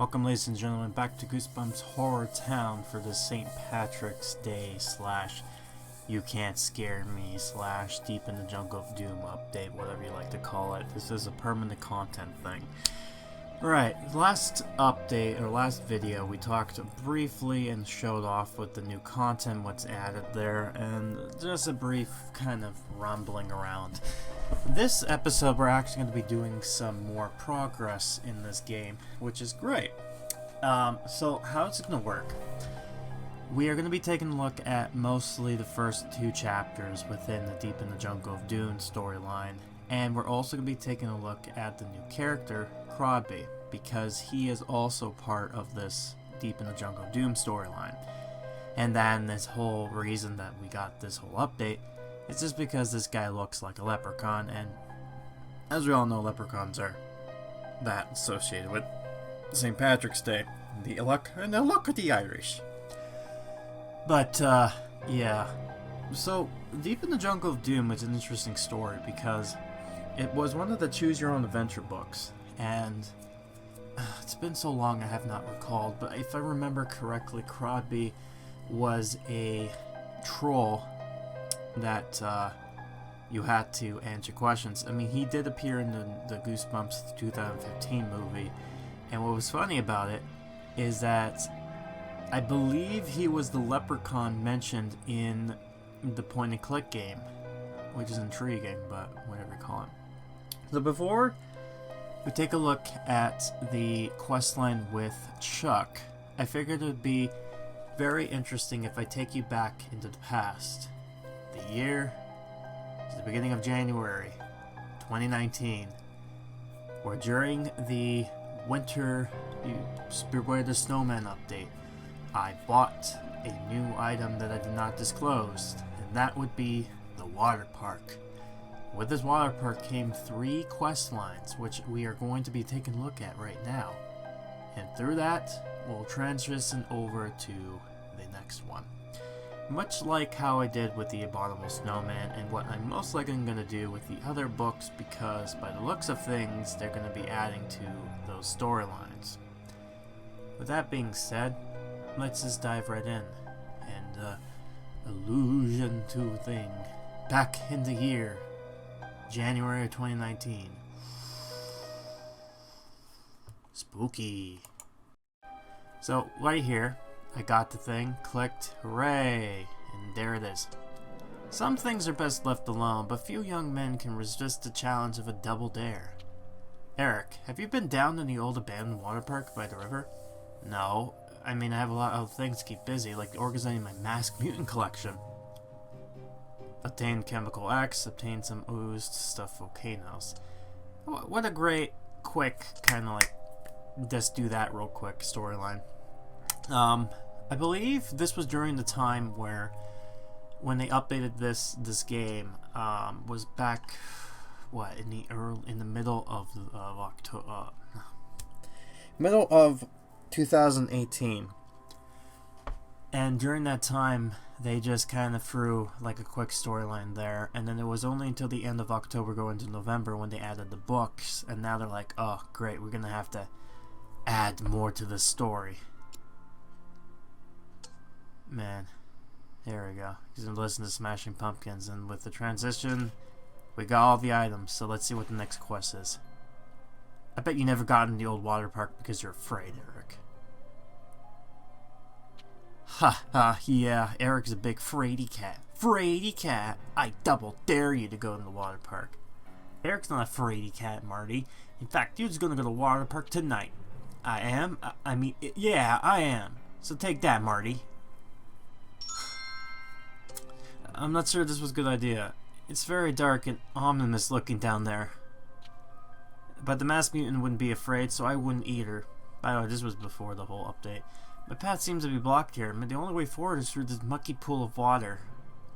Welcome, ladies and gentlemen, back to Goosebumps HorrorTown for the St. Patrick's Day / You Can't Scare Me / Deep in the Jungle of Doom update, whatever you like to call it. This is a permanent content thing. Right, last update, or last video, we talked briefly and showed off with the new content, what's added there, and just a brief kind of rumbling around. This episode, we're actually going to be doing some more progress in this game, which is great. So how's it going to work? We are going to be taking a look at mostly the first 2 chapters within the Deep in the Jungle of Doom storyline, and we're also going to be taking a look at the new character, Crosby, because he is also part of this Deep in the Jungle of Doom storyline. And then this whole reason that we got this whole update is just because this guy looks like a leprechaun, and as we all know, leprechauns are that associated with St. Patrick's Day, the luck of the Irish. But yeah, so Deep in the Jungle of Doom is an interesting story because it was one of the Choose Your Own Adventure books, and it's been so long I have not recalled, but if I remember correctly, Crosby was a troll that you had to answer questions. I mean, he did appear in the Goosebumps 2015 movie, and what was funny about it is that I believe he was the leprechaun mentioned in the point-and-click game, which is intriguing, but whatever you call it. So before we take a look at the questline with Chuck, I figured it would be very interesting if I take you back into the past. The year is the beginning of January 2019, where during the winter Beware the Snowman update, I bought a new item that I did not disclose, and that would be the water park. With this water park came 3 quest lines, which we are going to be taking a look at right now. And through that, we'll transition over to the next one. Much like how I did with the Abominable Snowman, and what I'm most likely going to do with the other books, because by the looks of things, they're going to be adding to those storylines. With that being said, let's just dive right in. And, allusion to thing. Back in the year January of 2019. Spooky. So, right here, I got the thing, clicked, hooray, and there it is. Some things are best left alone, but few young men can resist the challenge of a double dare. Eric, have you been down in the old abandoned water park by the river? No. I mean, I have a lot of things to keep busy, like organizing my masked mutant collection. Obtain chemical X, obtain some oozed stuff volcanoes. What a great, quick, kind of like, just do that real quick storyline. I believe this was during the time when they updated this game, was back, what, in the middle of October, middle of 2018. And during that time, they just kind of threw like a quick storyline there, and then it was only until the end of October going into November when they added the books, and now they're like, oh great, we're gonna have to add more to the story. Man, there we go. He's gonna listen to Smashing Pumpkins, and with the transition, we got all the items, so let's see what the next quest is. I bet you never got in the old water park because you're afraid, Eric. Ha ha, yeah, Eric's a big fraidy cat. Fraidy cat! I double dare you to go in the water park. Eric's not a fraidy cat, Marty. In fact, dude's gonna go to the water park tonight. I am? I mean, yeah, I am. So take that, Marty. I'm not sure this was a good idea. It's very dark and ominous looking down there. But the masked mutant wouldn't be afraid, so I wouldn't either. By the way, this was before the whole update. My path seems to be blocked here, but the only way forward is through this mucky pool of water.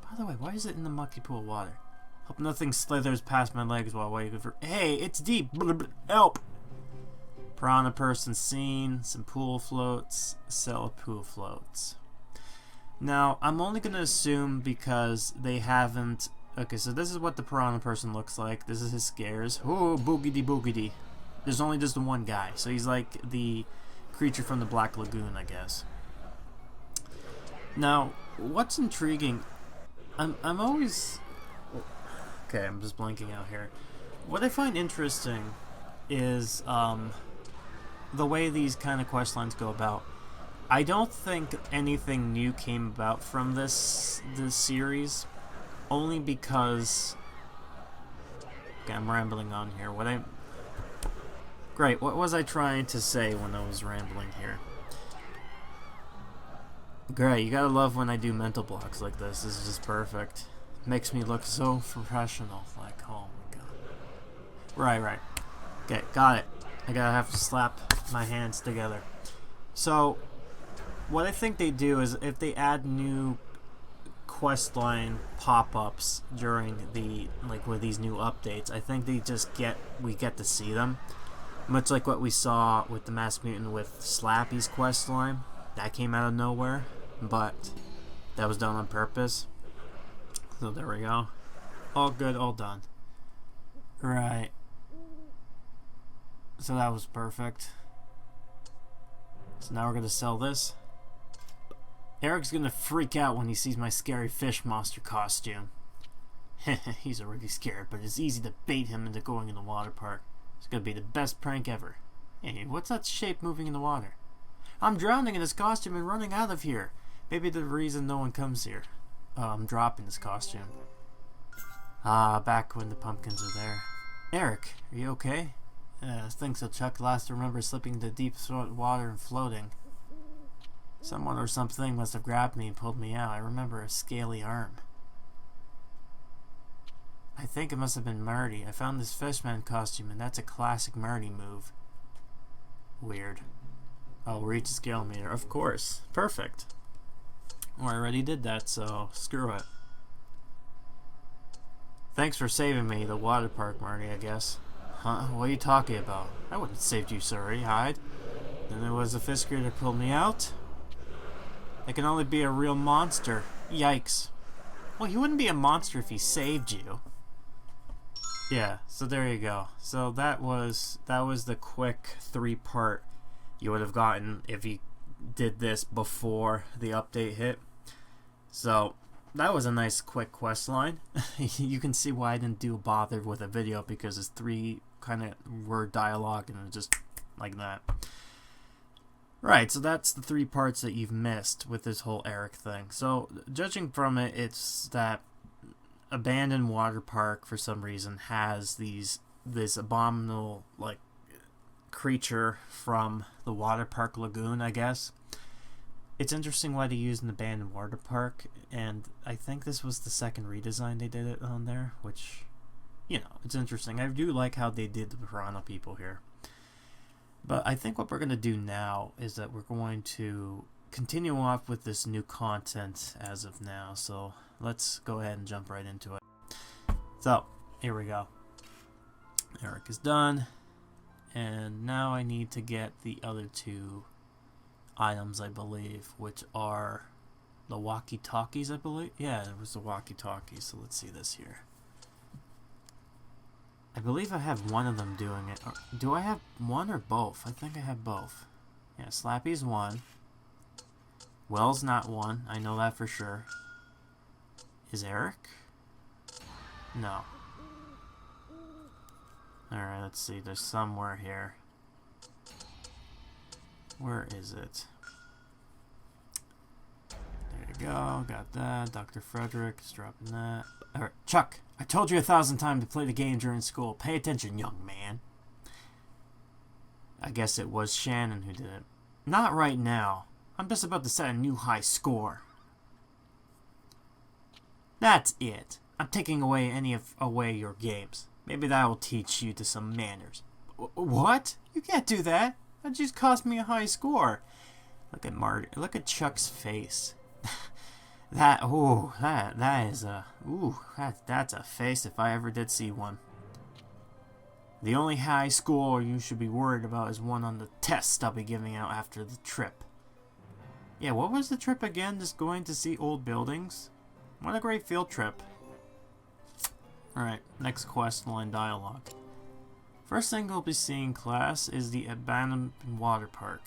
By the way, why is it in the mucky pool of water? Hope nothing slithers past my legs while waiting for... Hey, it's deep! Help! Piranha person seen, some pool floats, sell pool floats. Now, I'm only going to assume because they haven't... Okay, so this is what the piranha person looks like. This is his scares. Oh, boogity boogity. There's only just the one guy. So he's like the creature from the Black Lagoon, I guess. Now, what's intriguing, I'm always... Okay, I'm just blanking out here. What I find interesting is the way these kind of quest lines go about. I don't think anything new came about from this series, only because... Okay, I'm rambling on here. Great, what was I trying to say when I was rambling here? Great, you gotta love when I do mental blocks like this. This is just perfect. Makes me look so professional. Like, oh my god. Right. Okay, got it. I gotta have to slap my hands together. So, what I think they do is if they add new questline pop-ups during the, like, with these new updates, I think we get to see them. Much like what we saw with the Masked Mutant with Slappy's questline. That came out of nowhere, but that was done on purpose. So there we go. All good, all done. Right. So that was perfect. So now we're gonna sell this. Eric's gonna freak out when he sees my scary fish monster costume. He's already scared, but it's easy to bait him into going in the water park. It's gonna be the best prank ever. Hey, what's that shape moving in the water? I'm drowning in this costume and running out of here. Maybe the reason no one comes here. I'm dropping this costume. Back when the pumpkins are there. Eric, are you okay? I think so, Chuck. Last I remember slipping into deep water and floating. Someone or something must have grabbed me and pulled me out. I remember a scaly arm. I think it must have been Marty. I found this fishman costume, and that's a classic Marty move. Weird. Oh, reach the scale meter. Of course. Perfect. Well, I already did that, so screw it. Thanks for saving me, the water park, Marty, I guess. Huh? What are you talking about? I wouldn't have saved you, sorry, hide. Then it was the fish creature that pulled me out? It can only be a real monster. Yikes. Well, he wouldn't be a monster if he saved you. Yeah, so there you go. So that was the quick 3-part you would have gotten if you did this before the update hit. So that was a nice quick quest line. You can see why I didn't bother with a video, because it's 3 kind of word dialogue and it's just like that. Right, so that's the 3 parts that you've missed with this whole Eric thing. So judging from it, it's that abandoned water park for some reason has this abominable like creature from the water park lagoon, I guess. It's interesting why they used an abandoned water park, and I think this was the second redesign they did it on there, which, you know, it's interesting. I do like how they did the piranha people here. But I think what we're going to do now is that we're going to continue off with this new content as of now. So let's go ahead and jump right into it. So here we go. Eric is done. And now I need to get the other 2 items, I believe, which are the walkie-talkies, I believe. Yeah, it was the walkie-talkies. So let's see this here. I believe I have one of them doing it. Or do I have one or both? I think I have both. Yeah, Slappy's one. Will's not one. I know that for sure. Is Eric? No. Alright, let's see. There's somewhere here. Where is it? There you go. Got that. Dr. Frederick is dropping that. Alright, Chuck, I told you 1,000 times to play the game during school. Pay attention, young man. I guess it was Shannon who did it. Not right now. I'm just about to set a new high score. That's it. I'm taking away away your games. Maybe that will teach you to some manners. What? You can't do that. That just cost me a high score. Look at Maaargh. Look at Chuck's face. That's a face if I ever did see one. The only high score you should be worried about is one on the test I'll be giving out after the trip. Yeah, what was the trip again? Just going to see old buildings? What a great field trip. Alright, next quest line dialogue. First thing we'll be seeing, class, is the abandoned water park.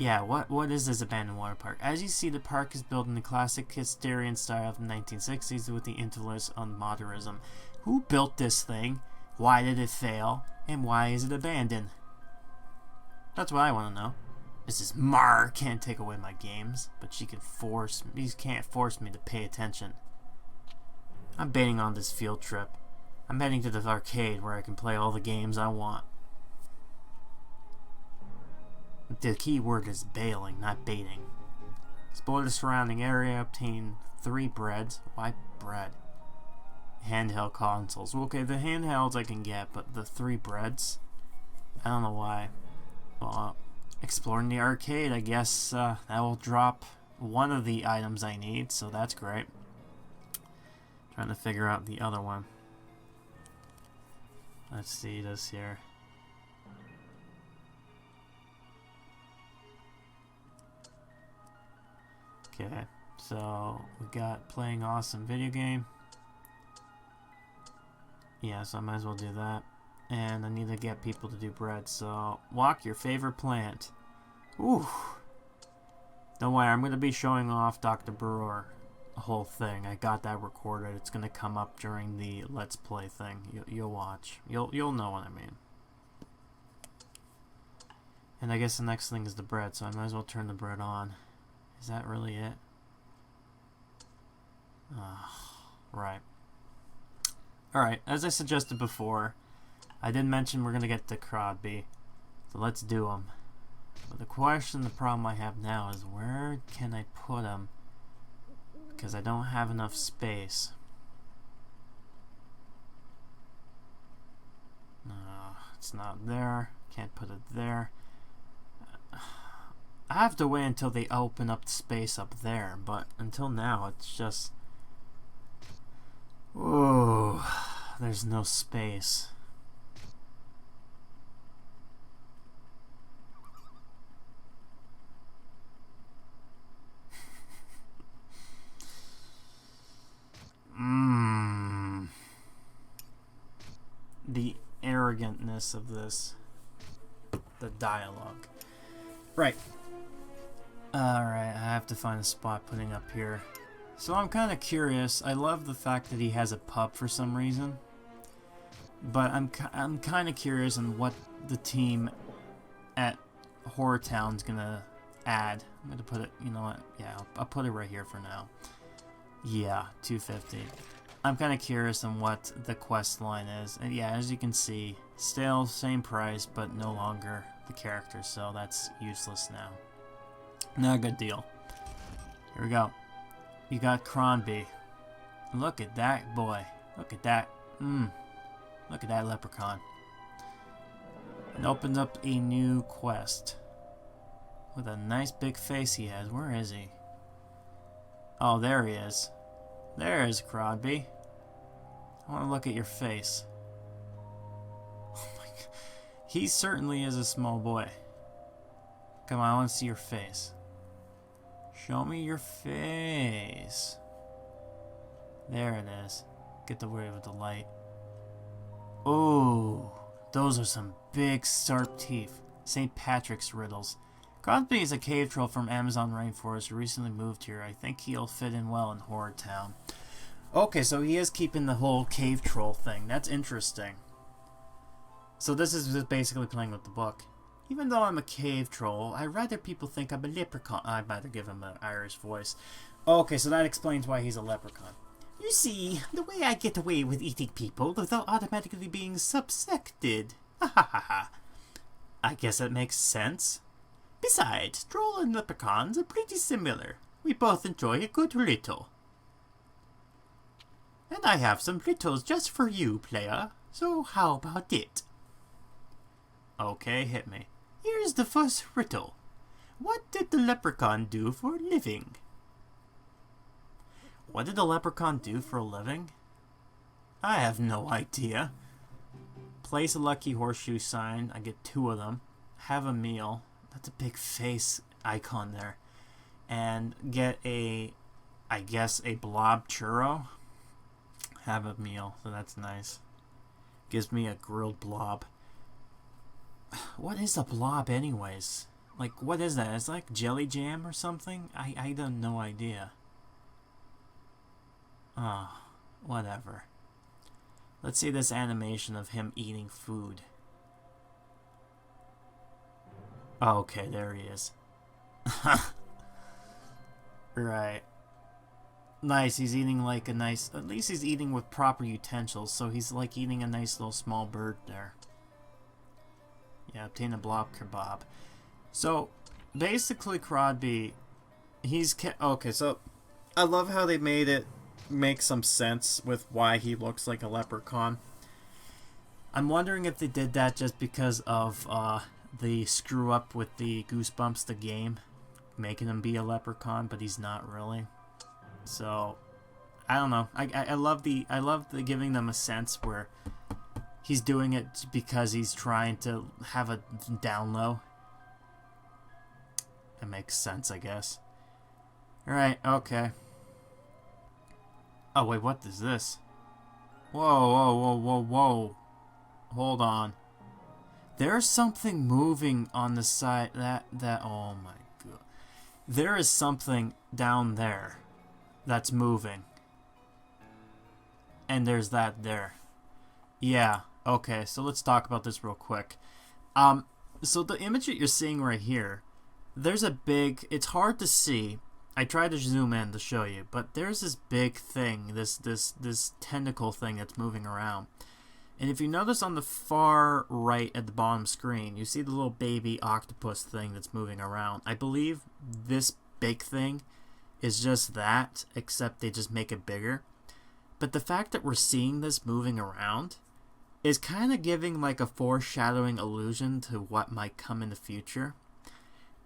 Yeah, what is this abandoned water park? As you see, the park is built in the classic Hysterian style of the 1960s with the influence on modernism. Who built this thing? Why did it fail? And why is it abandoned? That's what I want to know. Mrs. Maaargh can't take away my games, but she can't force me to pay attention. I'm baiting on this field trip. I'm heading to the arcade where I can play all the games I want. The key word is bailing, not baiting. Explore the surrounding area, obtain 3 breads. Why bread? Handheld consoles. Okay, the handhelds I can get, but the 3 breads? I don't know why. Well, exploring the arcade, I guess that will drop one of the items I need, so that's great. Trying to figure out the other one. Let's see this here. Okay, so we got playing awesome video game. Yeah, so I might as well do that. And I need to get people to do bread, so walk your favorite plant. Ooh. Don't worry, I'm going to be showing off Dr. Brewer, the whole thing. I got that recorded. It's going to come up during the Let's Play thing. You'll watch. You'll know what I mean. And I guess the next thing is the bread, so I might as well turn the bread on. Is that really it? Right. Alright, as I suggested before, I did mention we're going to get the Crodby. So let's do them. But the problem I have now is where can I put them? Because I don't have enough space. No, it's not there. Can't put it there. I have to wait until they open up the space up there, but until now it's just... Whoa, there's no space. The arrogantness of this. The dialogue. Right. Alright, I have to find a spot putting up here. So I'm kind of curious. I love the fact that he has a pub for some reason. But I'm kind of curious on what the team at HorrorTown's gonna add. I'm gonna put it, you know what? Yeah, I'll put it right here for now. Yeah, 250. I'm kind of curious on what the quest line is. And yeah, as you can see, still same price, but no longer the character, so that's useless now. Not a good deal. Here we go. You got Cronby. Look at that boy. Look at that. Look at that leprechaun. It opens up a new quest. With a nice big face he has. Where is he? Oh, there he is. There's Crodby. I want to look at your face. Oh my God. He certainly is a small boy. Come on, I want to see your face. Show me your face. There it is. Get away with the light. Oh, those are some big, sharp teeth. St. Patrick's riddles. Crodby is a cave troll from Amazon rainforest who recently moved here. I think he'll fit in well in HorrorTown. Okay, so he is keeping the whole cave troll thing. That's interesting. So this is just basically playing with the book. Even though I'm a cave troll, I'd rather people think I'm a leprechaun. I'd rather give him an Irish voice. Okay, so that explains why he's a leprechaun. You see, the way I get away with eating people without automatically being subsected. Ha ha ha ha. I guess that makes sense. Besides, troll and leprechauns are pretty similar. We both enjoy a good riddle. And I have some riddles just for you, player. So how about it? Okay, hit me. Here's the first riddle. What did the leprechaun do for a living? What did the leprechaun do for a living? I have no idea. Place a lucky horseshoe sign. I get 2 of them. Have a meal. That's a big face icon there. And get a, I guess, a blob churro. Have a meal. So that's nice. Gives me a grilled blob. What is a blob anyways? Like, what is that? It's like jelly jam or something? I have no idea. Oh, whatever. Let's see this animation of him eating food. Oh, okay, there he is. Right. Nice, he's eating like a nice... At least he's eating with proper utensils, so he's like eating a nice little small bird there. Yeah, obtain a blob kebab. So, basically, Crodby, he's... Okay, so, I love how they made it make some sense with why he looks like a leprechaun. I'm wondering if they did that just because of the screw up with the Goosebumps, the game, making him be a leprechaun, but he's not really. So, I don't know. I love the giving them a sense where he's doing it because he's trying to have a down low. It makes sense, I guess. Alright, okay. Oh, wait, what is this? Whoa, whoa, whoa, whoa, whoa. Hold on. There's something moving on the side. Oh my god. There is something down there that's moving. And there's that there. Yeah, okay, so let's talk about this real quick. So the image that you're seeing right here, there's a big, it's hard to see. I tried to zoom in to show you, but there's this big thing, this tentacle thing that's moving around. And if you notice on the far right at the bottom screen, you see the little baby octopus thing that's moving around. I believe this big thing is just that, except they just make it bigger. But the fact that we're seeing this moving around is kind of giving like a foreshadowing allusion to what might come in the future.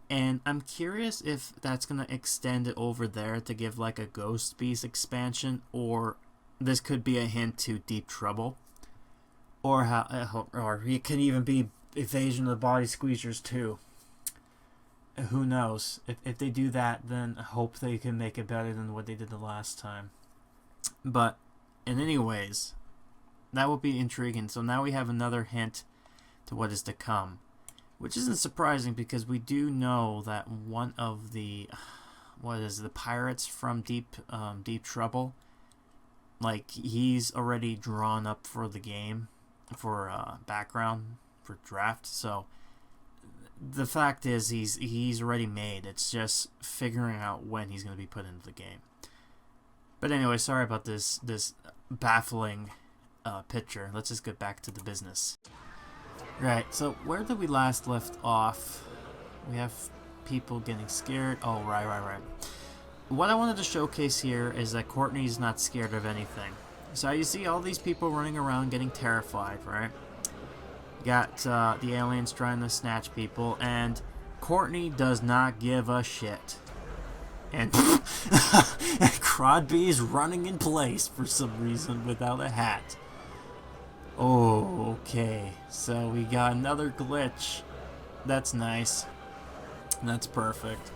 And I'm curious if that's going to extend it over there to give like a Ghost Beast expansion, or this could be a hint to Deep Trouble. Or it can even be Invasion of the Body Squeezers too. Who knows? If they do that, then I hope they can make it better than what they did the last time. But, in any ways, that would be intriguing. So now we have another hint to what is to come. Which isn't surprising because we do know that one of the... the pirates from Deep Trouble? Like, he's already drawn up for the game. For background, for draft. So the fact is he's already made. It's just figuring out when he's going to be put into the game. But anyway, sorry about this baffling picture. Let's just get back to the business. Right, so where did we last left off? We have people getting scared. Oh, right. What I wanted to showcase here is that Courtney's not scared of anything. So you see all these people running around getting terrified, right? You got the aliens trying to snatch people, and Courtney does not give a shit. And Crodby's running in place for some reason without a hat. Oh, okay. So we got another glitch. That's nice. That's perfect.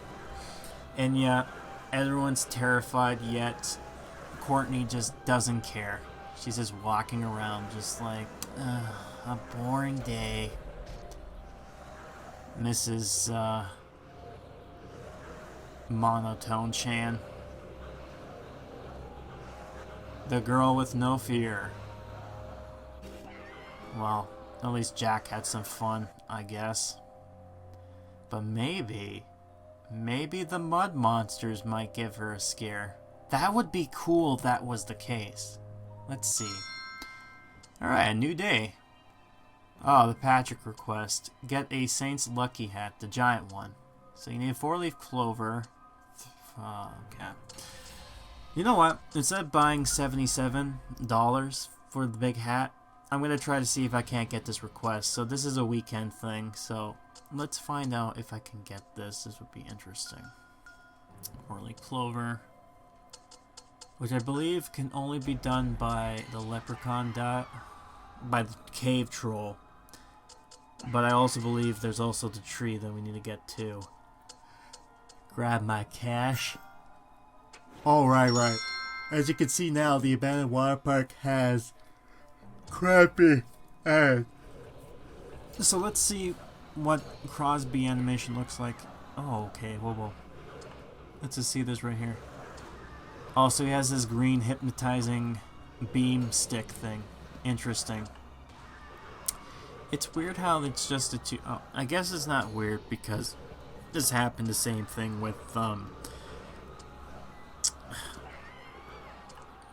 And yet, everyone's terrified, yet Courtney just doesn't care. She's just walking around just like, a boring day. Mrs. Monotone Chan. The girl with no fear. Well, at least Jack had some fun, I guess. But maybe the mud monsters might give her a scare. That would be cool if that was the case. Let's see. Alright, a new day. Oh, the Patrick request. Get a Saint's Lucky Hat, the giant one. So you need a 4-leaf clover. Okay. You know what? Instead of buying $77 for the big hat, I'm going to try to see if I can't get this request. So this is a weekend thing, so let's find out if I can get this. This would be interesting. 4-leaf clover. Which I believe can only be done by the leprechaun by the cave troll. But I also believe there's also the tree that we need to get to. Grab my cash. Oh, right. As you can see now, the abandoned water park has crappy ads. So let's see what Crosby animation looks like. Oh, okay. Whoa. Let's just see this right here. Also, he has this green hypnotizing beam stick thing. Interesting. It's weird how it's just a two... Oh, I guess it's not weird because this happened the same thing with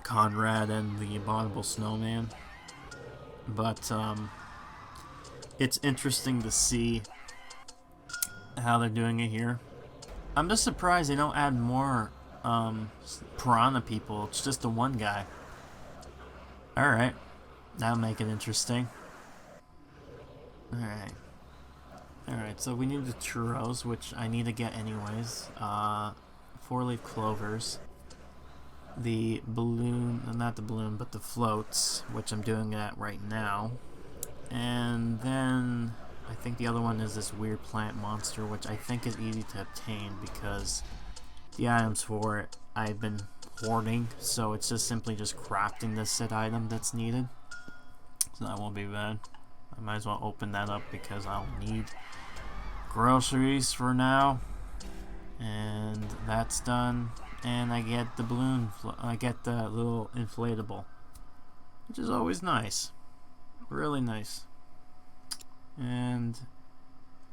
Conrad and the Abominable Snowman. But it's interesting to see how they're doing it here. I'm just surprised they don't add more piranha people. It's just the one guy. Alright. That'll make it interesting. Alright, so we need the churros, which I need to get anyways. 4-leaf clovers. The balloon, not the balloon, but the floats, which I'm doing that right now. And then I think the other one is this weird plant monster, which I think is easy to obtain because the items for it I've been hoarding, so it's just simply just crafting this set item that's needed. So that won't be bad. I might as well open that up because I'll need groceries for now. And that's done. And I get the balloon, I get the little inflatable, which is always nice. Really nice. And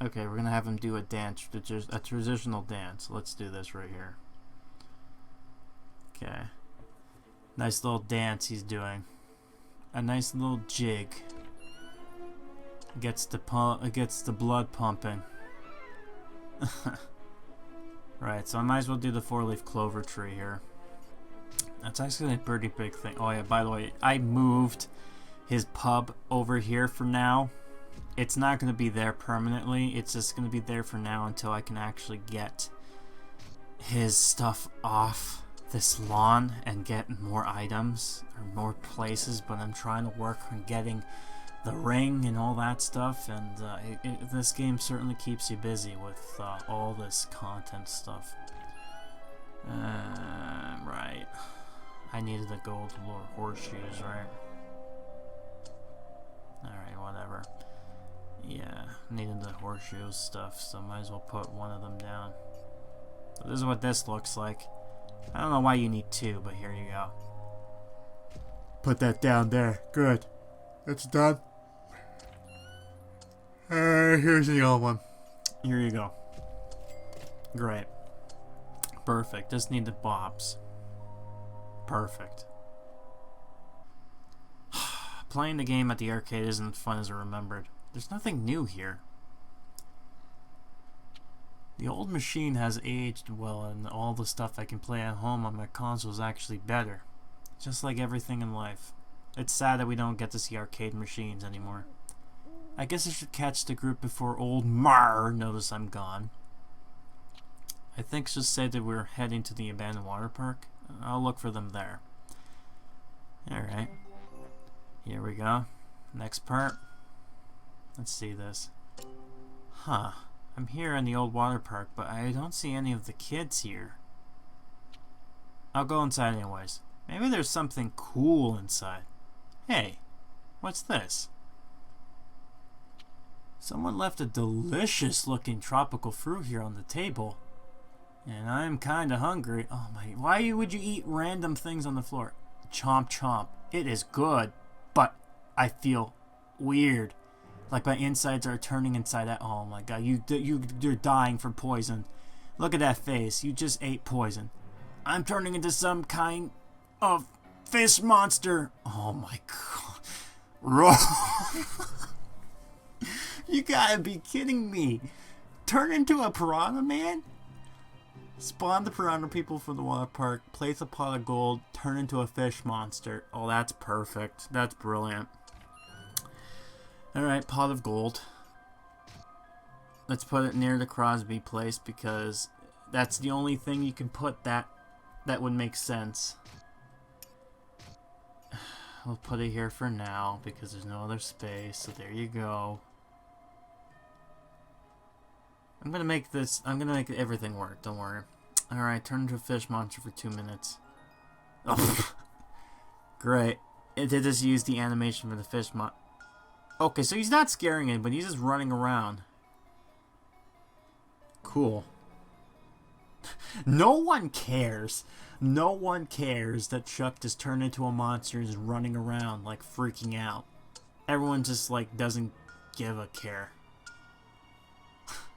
okay, we're gonna have him do a dance, a traditional dance. Let's do this right here. Okay. Nice little dance he's doing. A nice little jig. Gets the blood pumping. Right, so I might as well do the 4-leaf clover tree here. That's actually a pretty big thing. Oh yeah, by the way, I moved his pub over here for now. It's not going to be there permanently. It's just going to be there for now until I can actually get his stuff off this lawn and get more items or more places. But I'm trying to work on getting the ring and all that stuff, and this game certainly keeps you busy with all this content stuff. Right. I needed the gold horseshoes, right? Alright, whatever. Yeah, needed the horseshoes stuff, so might as well put one of them down. So this is what this looks like. I don't know why you need two, but here you go. Put that down there. Good. It's done. Here's the other one. Here you go. Great. Perfect. Just need the bobs. Perfect. Playing the game at the arcade isn't fun as I remembered. There's nothing new here. The old machine has aged well, and all the stuff I can play at home on my console is actually better. Just like everything in life. It's sad that we don't get to see arcade machines anymore. I guess I should catch the group before old Maaargh notice I'm gone. I think she'll say that we're heading to the abandoned water park. I'll look for them there. Alright. Here we go. Next part. Let's see this. Huh. I'm here in the old water park, but I don't see any of the kids here. I'll go inside anyways. Maybe there's something cool inside. Hey, what's this? Someone left a delicious looking tropical fruit here on the table. And I'm kinda hungry. Oh my, why would you eat random things on the floor? Chomp chomp. It is good, but I feel weird. Like my insides are turning inside out. Oh my god, you're dying from poison. Look at that face. You just ate poison. I'm turning into some kind of fish monster. Oh my god. You gotta be kidding me. Turn into a piranha, man? Spawn the piranha people from the water park, place a pot of gold, turn into a fish monster. Oh, that's perfect. That's brilliant. Alright, pot of gold. Let's put it near the Crosby place because that's the only thing you can put that would make sense. We'll put it here for now because there's no other space, so there you go. I'm gonna make everything work, don't worry. Alright, turn into a fish monster for 2 minutes. Oh, great. It did just use the animation for the fish mon... Okay, so he's not scaring anybody, he's just running around. cool. No one cares. No one cares that Chuck just turned into a monster and is running around, like, freaking out. Everyone just, like, doesn't give a care.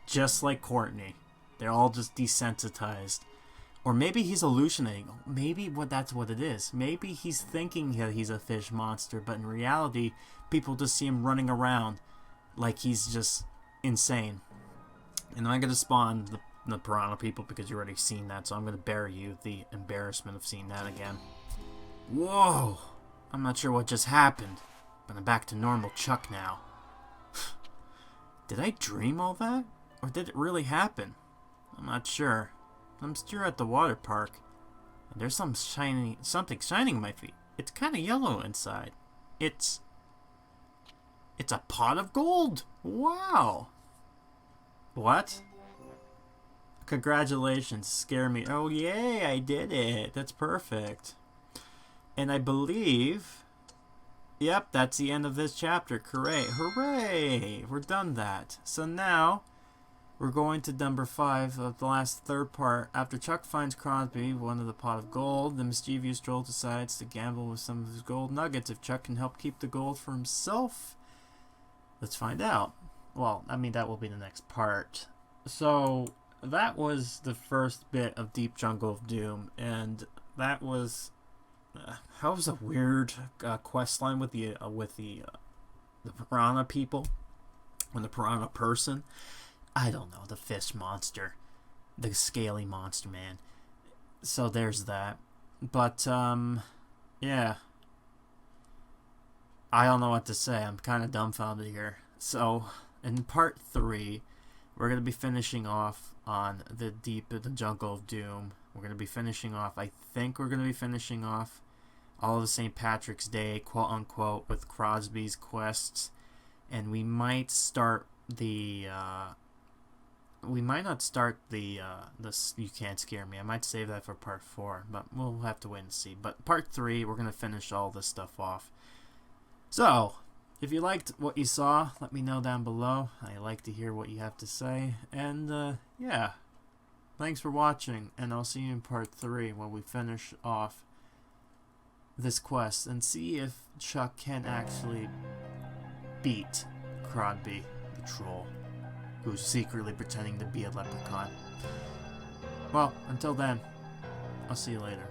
Just like Courtney. They're all just desensitized. Or maybe he's hallucinating. Maybe that's what it is. Maybe he's thinking that he's a fish monster, but in reality, people just see him running around like he's just insane. And I'm going to spawn the piranha people because you've already seen that, so I'm going to bear you the embarrassment of seeing that again. Whoa! I'm not sure what just happened, but I'm back to normal Chuck now. Did I dream all that? Or did it really happen? I'm not sure. I'm still at the water park, and there's something shining in my feet. It's kind of yellow inside. It's a pot of gold. Wow. What? Congratulations, scare me. Oh yay, I did it. That's perfect. And I believe, yep, that's the end of this chapter. Hooray! We're done that. So now we're going to number 5 of the last third part. After Chuck finds Crosby, one of the pot of gold, the mischievous troll decides to gamble with some of his gold nuggets. If Chuck can help keep the gold for himself, let's find out. Well, I mean, that will be the next part. So that was the first bit of Deep Jungle of Doom, and that was a weird quest line with the piranha people, or the piranha person. I don't know, the fish monster, the scaly monster man. So there's that. But yeah, I don't know what to say. I'm kind of dumbfounded here. So in part 3, we're going to be finishing off on the Jungle of Doom. We're going to be finishing off, I think we're going to be finishing off all of the St. Patrick's Day, quote unquote, with Crosby's quests. And we might start the, we might not start the You Can't Scare Me. I might save that for part 4, but we'll have to wait and see. But part 3, we're going to finish all this stuff off. So, if you liked what you saw, let me know down below. I like to hear what you have to say. And, yeah. Thanks for watching, and I'll see you in part 3 when we finish off this quest and see if Chuck can actually beat Crosby, the troll, who's secretly pretending to be a leprechaun. Well, until then, I'll see you later.